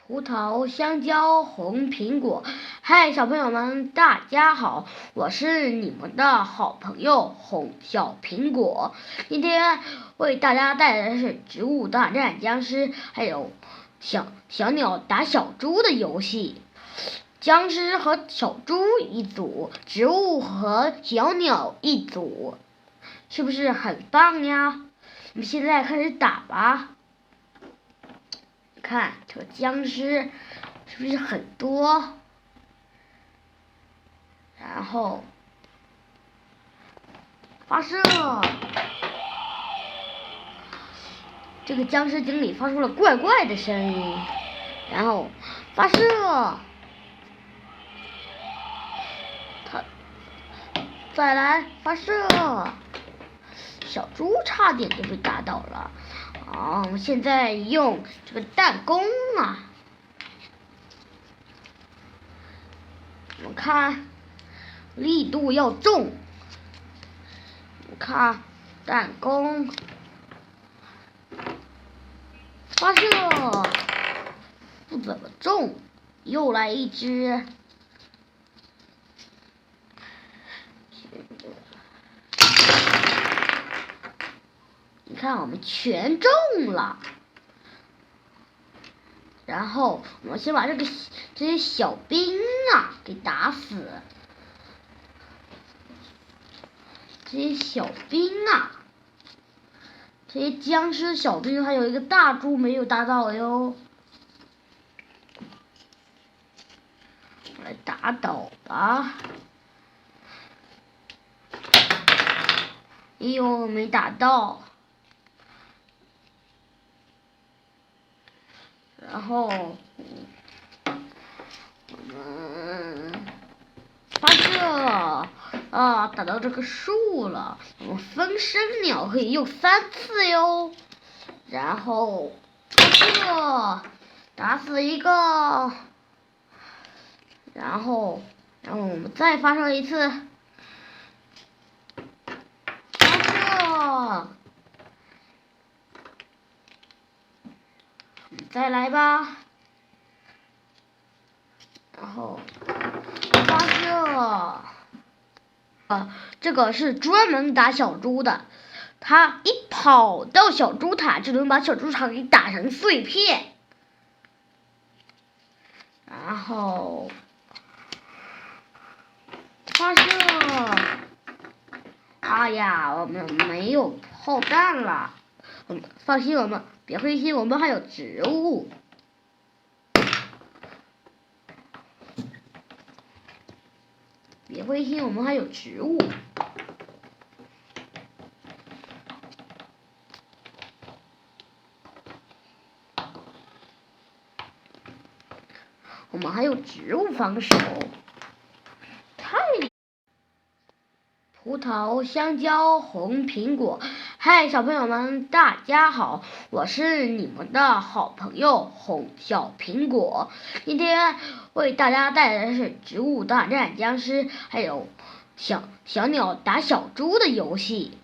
葡萄、香蕉、红苹果。嗨，小朋友们，大家好，我是你们的好朋友红小苹果。今天为大家带来的是植物大战僵尸，还有小鸟打小猪的游戏。僵尸和小猪一组，植物和小鸟一组，是不是很棒呀？我们现在开始打吧。看这个僵尸是不是很多？然后发射，这个僵尸经理发出了怪怪的声音，然后发射，再来发射，小猪差点就被打倒了。好，我们现在用这个弹弓啊，我们看力度要重，我们看弹弓发射不怎么中，又来一只。你看，我们全中了。然后我们先把这些小兵啊给打死。这些小兵啊，这些僵尸小兵，还有一个大猪没有打倒哟。我来打倒吧。哎呦，没打到。然后我们发射啊，打到这个树了。我们分身鸟可以用3次哟。然后发射，打死一个。然后我们再发射一次。发射。再来吧。然后发射。这个是专门打小猪的，他一跑到小猪塔就能把小猪塔给打成碎片。然后发射。哎呀，我们没有炮弹了。放心，我们别灰心，我们还有植物。别灰心，我们还有植物。我们还有植物防守。葡萄、香蕉、红苹果。嗨，小朋友们，大家好，我是你们的好朋友红小苹果。今天为大家带来的是植物大战僵尸，还有小鸟打小猪的游戏。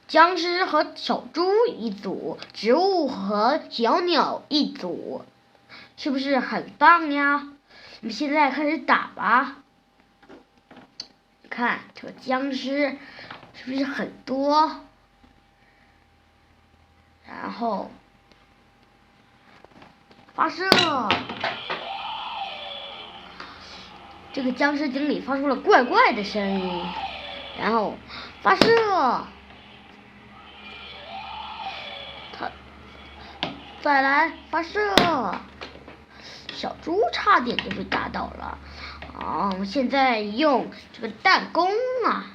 僵尸和小猪一组，植物和小鸟一组，是不是很棒呀？我们现在开始打吧。看这个僵尸是不是很多？然后发射，这个僵尸经理发出了怪怪的声音，然后发射，再来发射，小猪差点就被打倒了。好，我们现在用这个弹弓啊，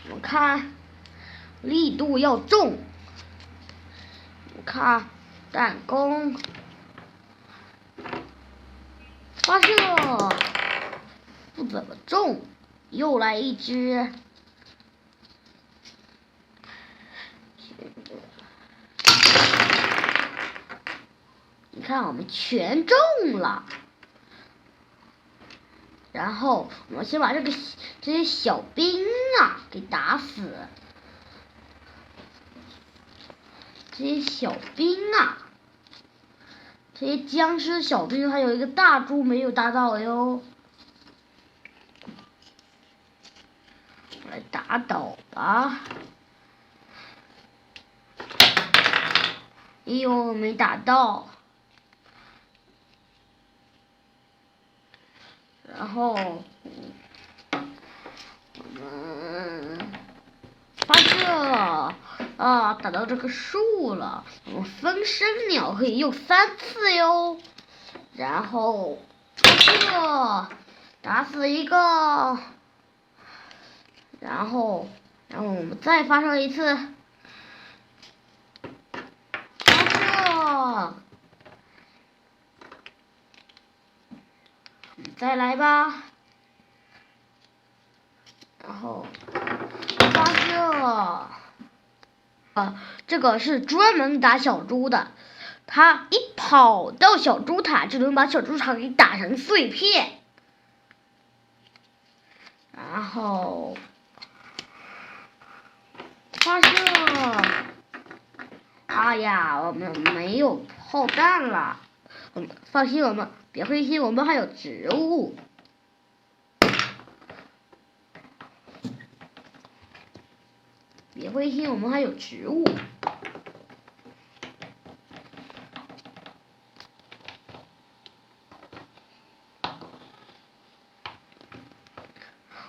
我们看力度要重，我看弹弓发射不怎么中，又来一只。你看，我们全中了。然后我们先把这些小兵啊给打死。这些小兵啊，这些僵尸小兵，还有一个大猪没有打倒哟，来打倒吧！哎呦，没打到。然后我们发射啊，打到这个树了。我们分身鸟可以用3次哟。然后发射，打死一个。然后我们再发射一次。发射。再来吧。然后发射。这个是专门打小猪的，他一跑到小猪塔就能把小猪塔给打成碎片。然后发射。哎呀，我们没有炮弹了。放心，别灰心，我们还有植物。别灰心，我们还有植物。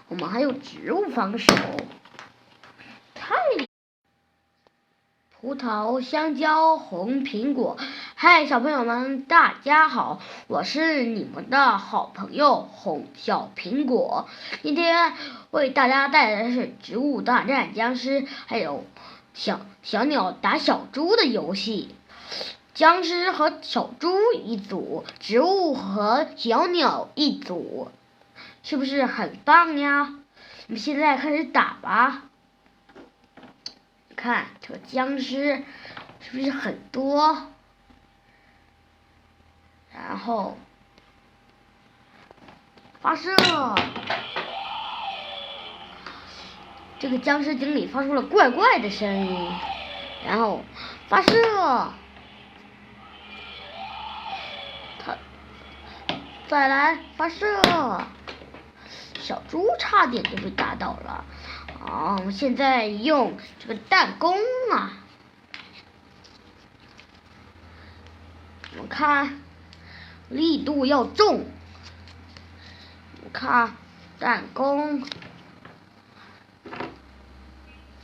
我们还有植物防守。葡萄、香蕉、红苹果。嗨，小朋友们，大家好，我是你们的好朋友红小苹果。今天为大家带来的是植物大战僵尸，还有小鸟打小猪的游戏。僵尸和小猪一组，植物和小鸟一组，是不是很棒呀？我们现在开始打吧。看这个僵尸是不是很多？然后发射，这个僵尸经理发出了怪怪的声音。然后发射，再来发射，小猪差点就被打倒了。好，我们现在用这个弹弓啊，我们看力度要重。我看弹弓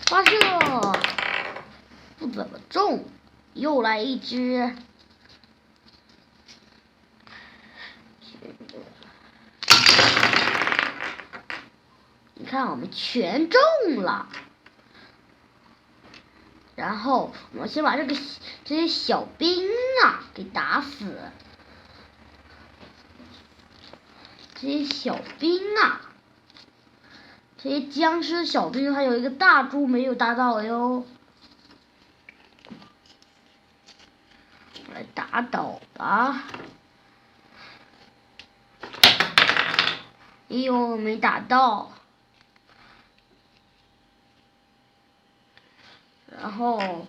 发射不怎么重，又来一只。你看，我们全中了。然后我们先把这些小兵啊给打死。这些小兵啊，这些僵尸小兵，还有一个大猪没有打倒哟。来打倒吧。哎呦，没打到。然后我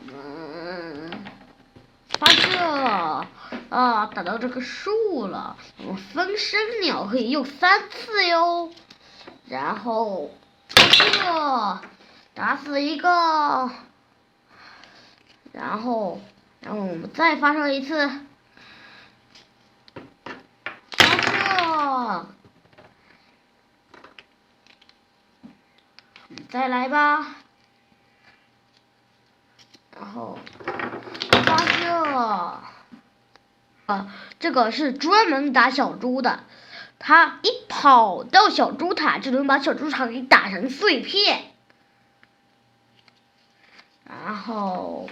们发射啊，打到这个树了。我们分身鸟可以用3次哟。然后发射，打死一个。然后我们再发射一次。发射。再来吧。然后发射。这个是专门打小猪的，他一跑到小猪塔就能把小猪塔给打成碎片。然后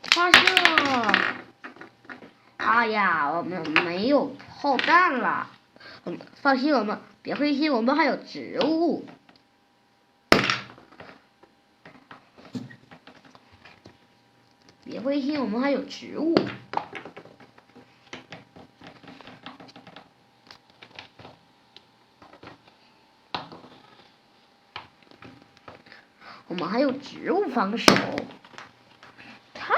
发射。哎呀，我们没有炮弹了。放心，别灰心，我们还有植物。别灰心，我们还有植物。我们还有植物防守。太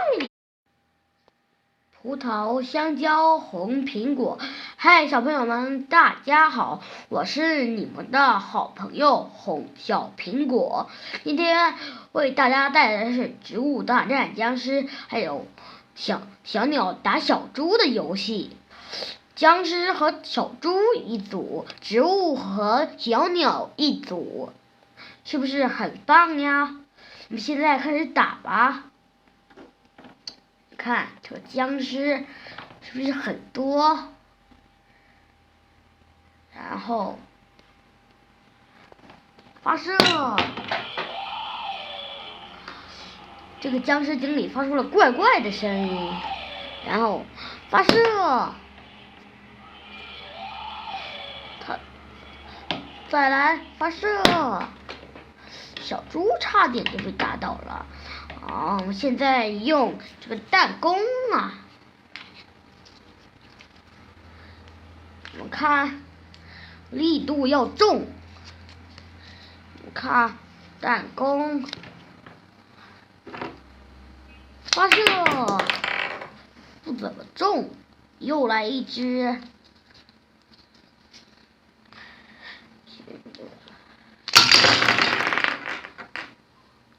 葡萄、香蕉、红苹果。嗨，小朋友们，大家好，我是你们的好朋友红小苹果。今天为大家带来的是植物大战僵尸，还有小鸟打小猪的游戏。僵尸和小猪一组，植物和小鸟一组，是不是很棒呀？我们现在开始打吧。看这个僵尸是不是很多？然后发射，这个僵尸经理发出了怪怪的声音，然后发射，再来发射，小猪差点就被打倒了。我们现在用这个弹弓啊，我们看力度要重，我们看弹弓发射，不怎么重，又来一只。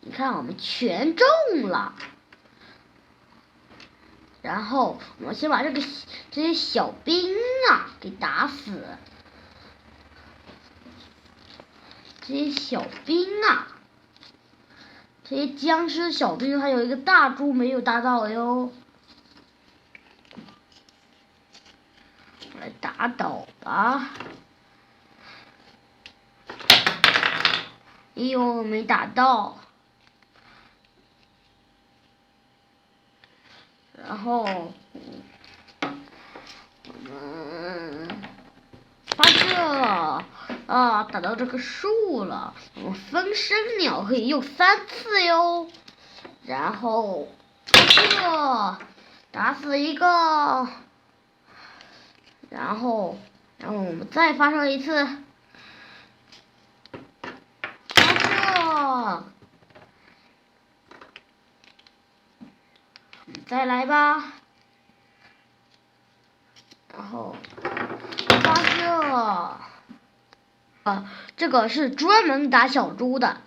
你看，我们全中了。然后我们先把这些小兵啊给打死。这些小兵啊，这些僵尸小兵，还有一个大猪没有打倒哟。我来打倒吧。哎呦，没打到。然后我们发射打到这个树了。我们分身鸟可以用3次哟。然后发射，打死一个。然后我们再发射一次，发射。再来吧，然后发射。这个是专门打小猪的，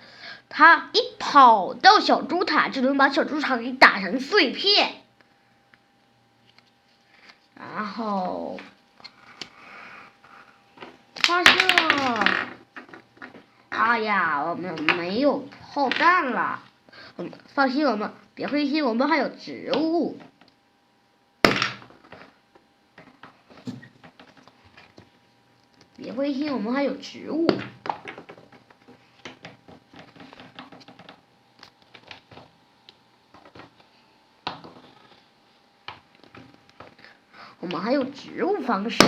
他一跑到小猪塔就能把小猪塔给打成碎片。然后发射。哎呀，我们没有炮弹了。放心，我们别灰心，我们还有植物。别灰心，我们还有植物。我们还有植物防守。